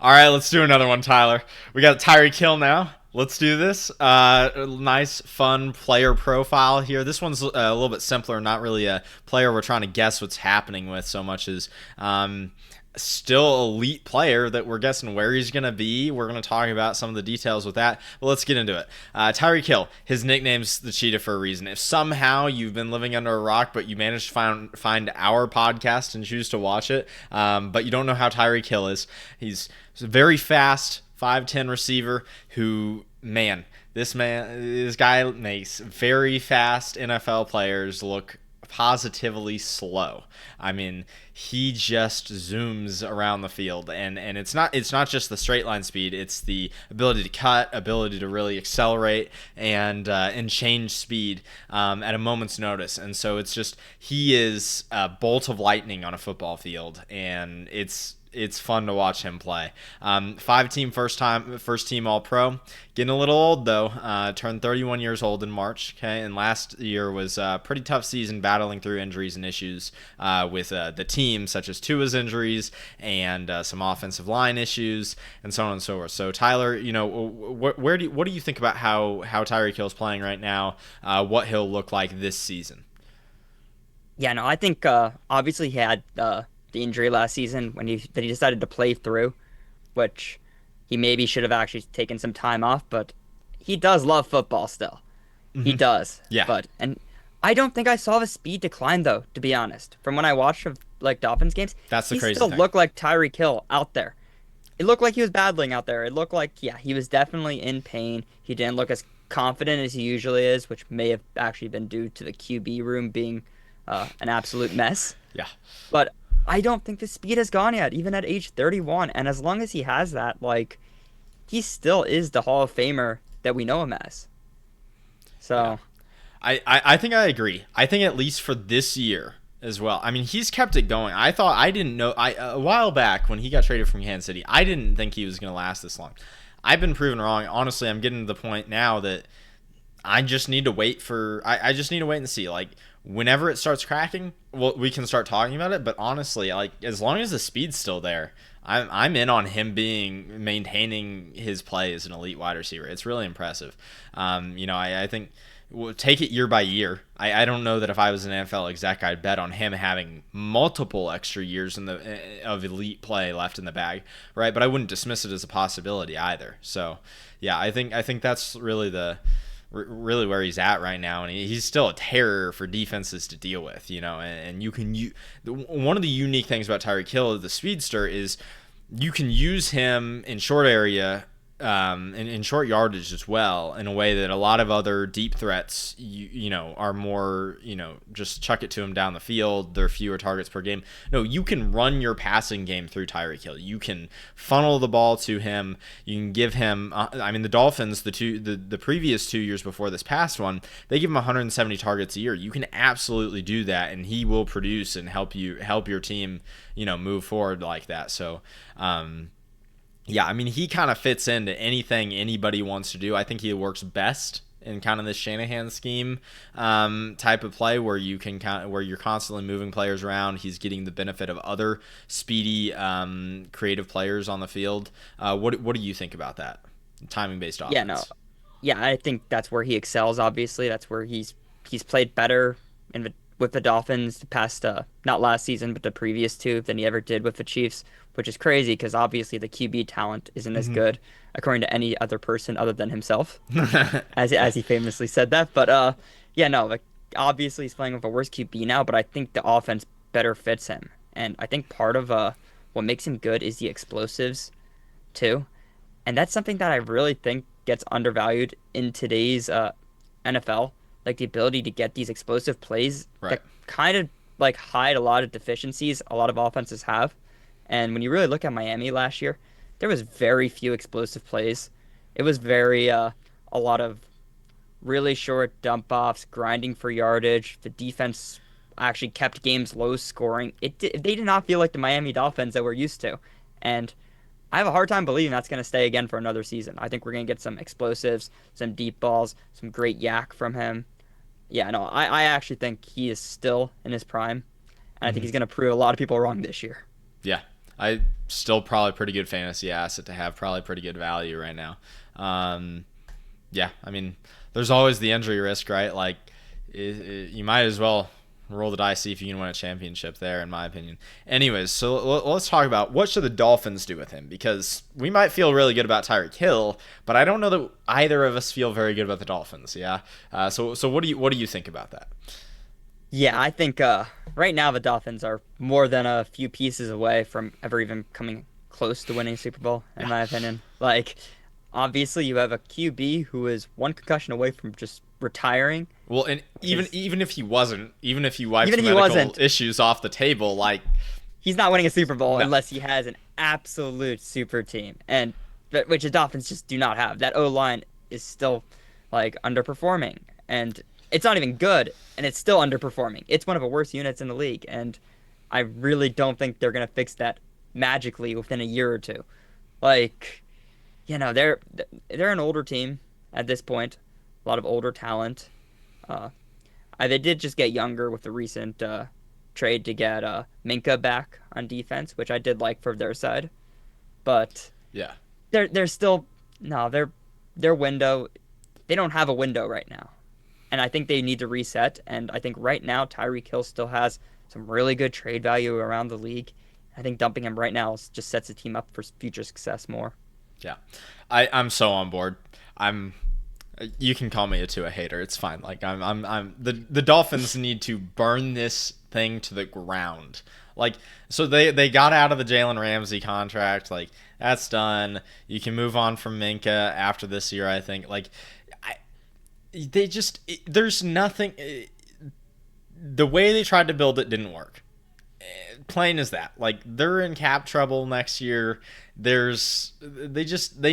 All right, let's do another one, Tyler. We got Tyreek Hill now. Let's do this. Nice, fun player profile here. This one's a little bit simpler. Not really a player we're trying to guess what's happening with so much as still elite player that we're guessing where he's going to be. We're going to talk about some of the details with that. But let's get into it. Tyreek Hill, his nickname's the Cheetah for a reason. If somehow you've been living under a rock, but you managed to find our podcast and choose to watch it, but you don't know how Tyreek Hill is, he's very fast, 5'10" receiver who, this guy makes very fast NFL players look positively slow. I mean, he just zooms around the field, and it's not just the straight line speed, it's the ability to cut, ability to really accelerate and change speed at a moment's notice. And so he is a bolt of lightning on a football field, and it's fun to watch him play. First team All Pro. Getting a little old though. Turned 31 years old in March. Okay, and last year was a pretty tough season, battling through injuries and issues with the team, such as Tua's injuries and some offensive line issues and so on and so forth. So Tyler, what do you think about how Tyreek Hill's playing right now? What he'll look like this season? Yeah, no, I think obviously he had the injury last season when he decided to play through, which he maybe should have actually taken some time off, but he does love football still. He Mm-hmm. does. Yeah, And I don't think I saw the speed decline though, to be honest. From when I watched of like Dolphins games, that's the he crazy still thing. looked like Tyreek Hill out there. It looked like he was battling out there. It looked like, yeah, he was definitely in pain. He didn't look as confident as he usually is, which may have actually been due to the QB room being an absolute mess. Yeah. But I don't think the speed has gone yet, even at age 31. And as long as he has that, like, he still is the Hall of Famer that we know him as. Yeah. So, I think I agree. I think at least for this year as well. I mean, he's kept it going. I didn't know a while back when he got traded from Kansas City, I didn't think he was going to last this long. I've been proven wrong. Honestly, I'm getting to the point now that I just need to wait for I just need to wait and see. Like whenever it starts cracking, well, we can start talking about it. But honestly, like as long as the speed's still there, I'm in on him maintaining his play as an elite wide receiver. It's really impressive. I think we'll take it year by year. I don't know that if I was an NFL exec, I'd bet on him having multiple extra years of elite play left in the bag, right? But I wouldn't dismiss it as a possibility either. So, yeah, I think that's really where he's at right now, and he's still a terror for defenses to deal with, and one of the unique things about Tyreek Hill, the speedster, is you can use him in short area in short yardage as well, in a way that a lot of other deep threats, are more, just chuck it to him down the field. There are fewer targets per game. No, you can run your passing game through Tyreek Hill. You can funnel the ball to him. You can give him. The Dolphins, the previous 2 years before this past one, they give him 170 targets a year. You can absolutely do that, and he will produce and help your team, move forward like that. So. Yeah, I mean, he kind of fits into anything anybody wants to do. I think he works best in kind of this Shanahan scheme type of play where where you're constantly moving players around. He's getting the benefit of other speedy, creative players on the field. What do you think about that timing based yeah, no. offense? Yeah, I think that's where he excels, obviously. That's where he's played better with the Dolphins the past not last season, but the previous two than he ever did with the Chiefs, which is crazy because obviously the QB talent isn't as Mm-hmm. good according to any other person other than himself, as he famously said that. But yeah, no, like obviously he's playing with a worse QB now, but I think the offense better fits him. And I think part of what makes him good is the explosives too. And that's something that I really think gets undervalued in today's NFL, like the ability to get these explosive plays Right. that kind of like hide a lot of deficiencies a lot of offenses have. And when you really look at Miami last year, there was very few explosive plays. It was very a lot of really short dump offs, grinding for yardage. The defense actually kept games low scoring. They did not feel like the Miami Dolphins that we're used to. And I have a hard time believing that's going to stay again for another season. I think we're going to get some explosives, some deep balls, some great yak from him. Yeah, no, I actually think he is still in his prime, and I think Mm-hmm. he's going to prove a lot of people wrong this year. Yeah, I still probably pretty good fantasy asset to have, probably pretty good value right now. Um, yeah, I mean, there's always the injury risk, right? Like, you might as well roll the dice, see if you can win a championship there, in my opinion. Anyways, so let's talk about what should the Dolphins do with him, because we might feel really good about Tyreek Hill, but I don't know that either of us feel very good about the Dolphins. Yeah. So what do you think about that? Yeah, I think right now the Dolphins are more than a few pieces away from ever even coming close to winning a Super Bowl, in Yeah. my opinion. Like, obviously, you have a QB who is one concussion away from just retiring, Well, and which is even if he wasn't, even if you wiped even if he medical wasn't, issues off the table, like, he's not winning a Super Bowl no. unless he has an absolute super team, and which the Dolphins just do not have. That O line is still like underperforming, and it's not even good, and it's still underperforming. It's one of the worst units in the league, and I really don't think they're gonna fix that magically within a year or two. Like, they're an older team at this point, a lot of older talent. Uh, they did just get younger with the recent trade to get Minka back on defense, which I did like for their side. But Yeah. they're still no, their window, they don't have a window right now. And I think they need to reset. And I think right now Tyreek Hill still has some really good trade value around the league. I think dumping him right now just sets the team up for future success more. Yeah. I'm so on board. I'm You can call me a hater. It's fine. Like, I'm the Dolphins need to burn this thing to the ground. Like, so they got out of the Jalen Ramsey contract. Like, that's done. You can move on from Minka after this year, I think. Like, I, there's nothing. The way they tried to build it didn't work. Plain as that. Like, they're in cap trouble next year. They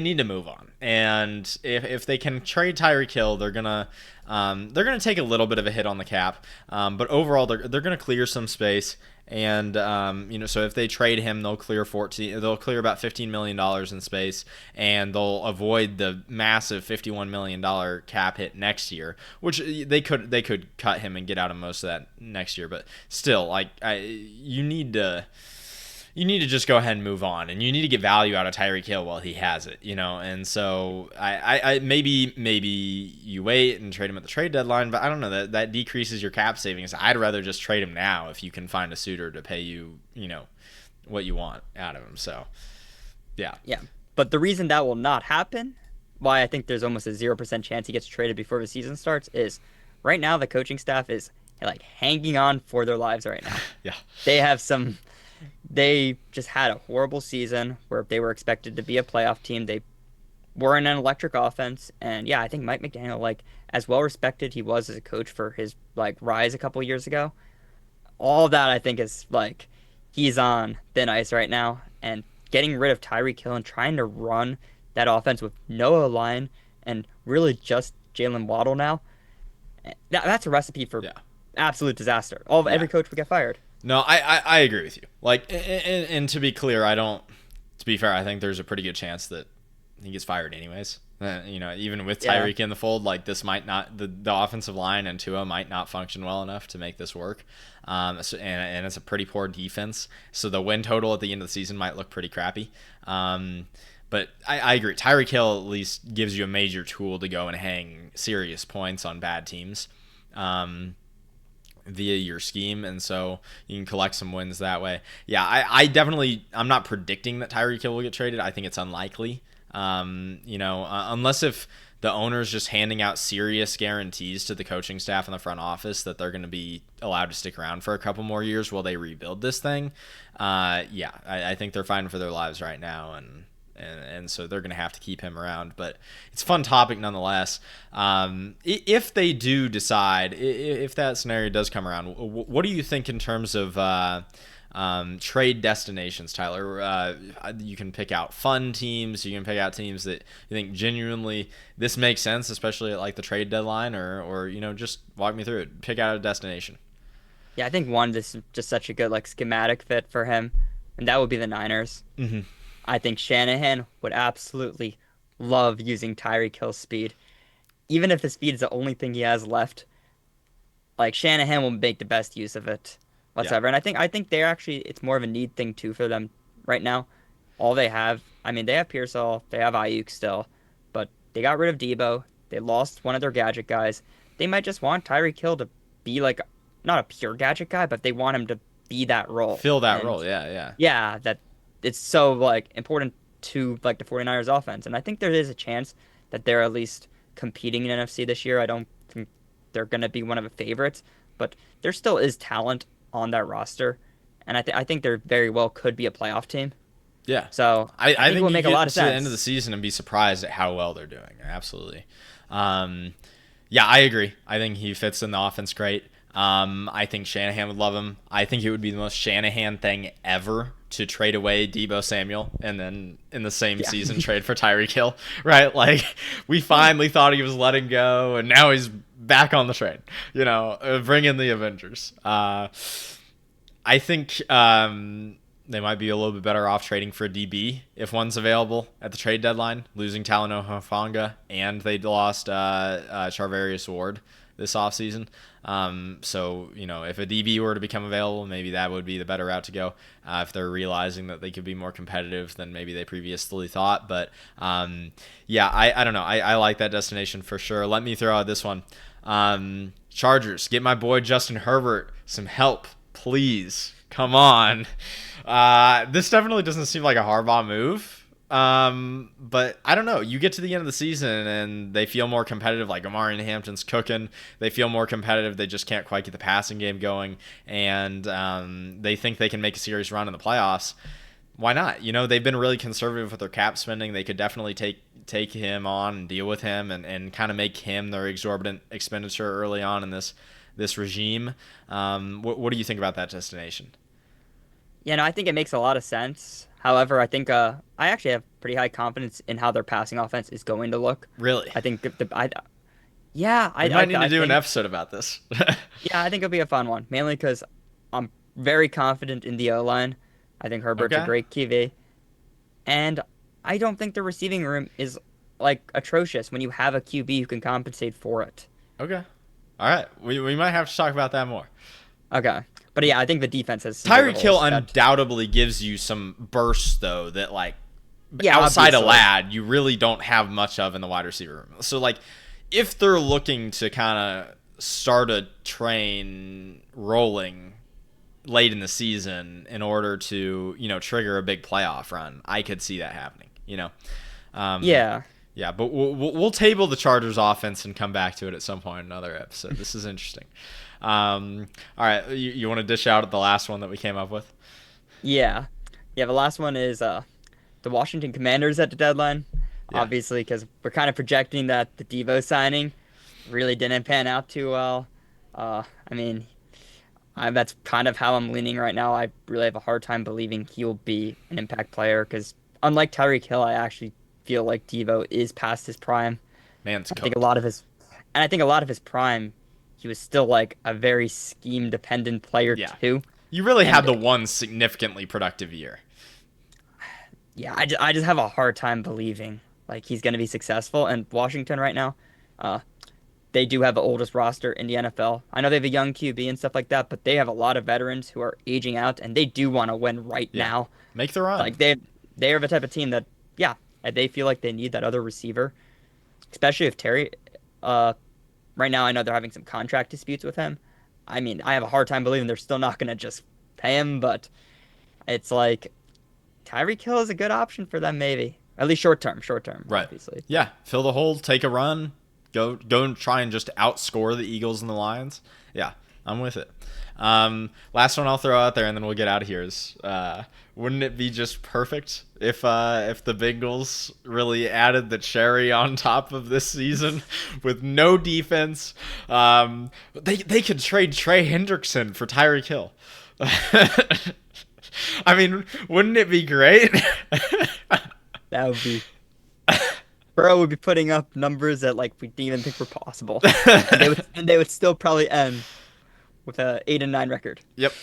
need to move on. And if they can trade Tyreek Hill, they're gonna take a little bit of a hit on the cap. But overall, they're gonna clear some space. And so if they trade him, they'll clear about $15 million in space, and they'll avoid the massive $51 million cap hit next year, which they could cut him and get out of most of that next year. But still, like, you need to just go ahead and move on, and you need to get value out of Tyreek Hill while he has it, And so I maybe you wait and trade him at the trade deadline, but I don't know, that decreases your cap savings. I'd rather just trade him now if you can find a suitor to pay you, what you want out of him. So yeah, Yeah. But the reason that will not happen, why I think there's almost a 0% chance he gets traded before the season starts, is right now the coaching staff is like hanging on for their lives right now. yeah, They have some They just had a horrible season where they were expected to be a playoff team. They were in an electric offense, and yeah, I think Mike McDaniel, like, as well respected he was as a coach for his like rise a couple years ago, all of that I think is like he's on thin ice right now, and getting rid of Tyreek Hill and trying to run that offense with no line and really just Jalen Waddle now, that's a recipe for yeah, absolute disaster. yeah. Every coach would get fired. No, I agree with you. Like, and to be clear, I don't. To be fair, I think there's a pretty good chance that he gets fired anyways. Even with Yeah. Tyreek in the fold, like, this might not, the offensive line and Tua might not function well enough to make this work. And it's a pretty poor defense, so the win total at the end of the season might look pretty crappy. But I agree. Tyreek Hill at least gives you a major tool to go and hang serious points on bad teams. Via your scheme, and so you can collect some wins that way. Yeah, I'm not predicting that Tyreek Hill will get traded. I think it's unlikely. Unless if the owner's just handing out serious guarantees to the coaching staff and the front office that they're going to be allowed to stick around for a couple more years while they rebuild this thing. I think they're fighting for their lives right now, and so they're going to have to keep him around. But it's a fun topic nonetheless. If they do decide, if that scenario does come around, what do you think in terms of trade destinations, Tyler? You can pick out fun teams. You can pick out teams that you think genuinely this makes sense, especially at like the trade deadline, or just walk me through it. Pick out a destination. Yeah, I think this is just such a good like schematic fit for him, and that would be the Niners. Mm-hmm. I think Shanahan would absolutely love using Tyreek Hill's speed. Even if the speed is the only thing he has left, like Shanahan will make the best use of it Yeah. whatsoever. And I think it's more of a need thing too for them right now. all they have, I mean, they have Pearsall, they have Ayuk still, but they got rid of Debo. They lost one of their gadget guys. They might just want Tyreek Hill to be like not a pure gadget guy, but they want him to be that role. Fill that And role. Yeah, yeah. yeah, that it's so like important to like the 49ers offense. And I think there is a chance that they're at least competing in NFC this year. I don't think they're going to be one of the favorites, but there still is talent on that roster. And I think there very well could be a playoff team. Yeah. So I I think it think would you make a get lot of to the end of the sense. season and be surprised at how well they're doing. Absolutely. Um, yeah, I agree. I think he fits in the offense great. I think Shanahan would love him. I think it would be the most Shanahan thing ever to trade away Debo Samuel and then in the same Yeah. season trade for Tyreek Hill, right? Like we finally thought he was letting go, and now he's back on the train. Bring in the Avengers. I think they might be a little bit better off trading for a DB if one's available at the trade deadline, losing Talanoa Hufanga, and they lost Charvarius Ward this offseason. If a DB were to become available, maybe that would be the better route to go if they're realizing that they could be more competitive than maybe they previously thought. But I don't know. I like that destination for sure. Let me throw out this one. Chargers, get my boy Justin Herbert some help, please. Come on. This definitely doesn't seem like a Harbaugh move. But I don't know. You get to the end of the season and they feel more competitive. Like Amari Hampton's cooking. They feel more competitive. They just can't quite get the passing game going, and they think they can make a serious run in the playoffs. Why not? They've been really conservative with their cap spending. They could definitely take him on and deal with him and kind of make him their exorbitant expenditure early on in this regime. What do you think about that destination? Yeah, no, I think it makes a lot of sense. However, I think I actually have pretty high confidence in how their passing offense is going to look. Really? I think yeah, We might need I to do an think episode about this. yeah, I think it'll be a fun one. Mainly because I'm very confident in the O line. I think Herbert's a Okay. great QB, and I don't think the receiving room is like atrocious when you have a QB who can compensate for it. Okay. All right. We might have to talk about that more. Okay, but yeah, I think the defense has some bigger Tyreek Hill holes that undoubtedly gives you some bursts, though, that, like, yeah, outside of obviously. Ladd, you really don't have much of in the wide receiver room. So, like, if they're looking to kind of start a train rolling late in the season in order to, trigger a big playoff run, I could see that happening. Um, Yeah. yeah, but we'll table the Chargers offense and come back to it at some point in another episode. This is interesting. All right, you want to dish out the last one that we came up with? Yeah. Yeah, the last one is the Washington Commanders at the deadline. Yeah. Obviously, because we're kind of projecting that the Devo signing really didn't pan out too well. I mean, that's kind of how I'm leaning right now. I really have a hard time believing he'll be an impact player because unlike Tyreek Hill, I actually feel like Devo is past his prime. Man's I think a cooked. lot of his, and I think a lot of his prime, he was still like a very scheme dependent player Yeah. too. You really had And the one significantly productive year. yeah, I just have a hard time believing like he's going to be successful. And Washington right now, uh, they do have the oldest roster in the NFL. I know they have a young QB and stuff like that, but they have a lot of veterans who are aging out, and they do want to win right Yeah. now. Make the run. Like they are the type of team that yeah, they feel like they need that other receiver, especially if Terry. Uh, right now I know they're having some contract disputes with him. I mean, I have a hard time believing they're still not going to just pay him, but it's like Tyreek Hill is a good option for them, maybe. At least short term, Right. obviously. Yeah. Fill the hole, take a run, go and try and just outscore the Eagles and the Lions. Yeah, I'm with it. Last one I'll throw out there, and then we'll get out of here. Is wouldn't it be just perfect if the Bengals really added the cherry on top of this season with no defense? They could trade Trey Hendrickson for Tyreek Hill. I mean, wouldn't it be great? That would be Burrow would be putting up numbers that like we didn't even think were possible. And they would still probably end with a 8-9 record. Yep.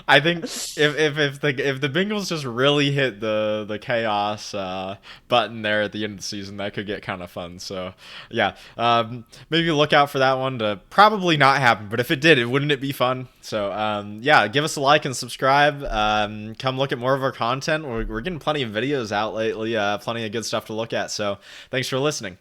I think if the Bengals just really hit the chaos button there at the end of the season, that could get kind of fun. So yeah, maybe look out for that one to probably not happen. But if it did, wouldn't it be fun? So yeah, give us a like and subscribe. Come look at more of our content. We're getting plenty of videos out lately. Plenty of good stuff to look at. So thanks for listening.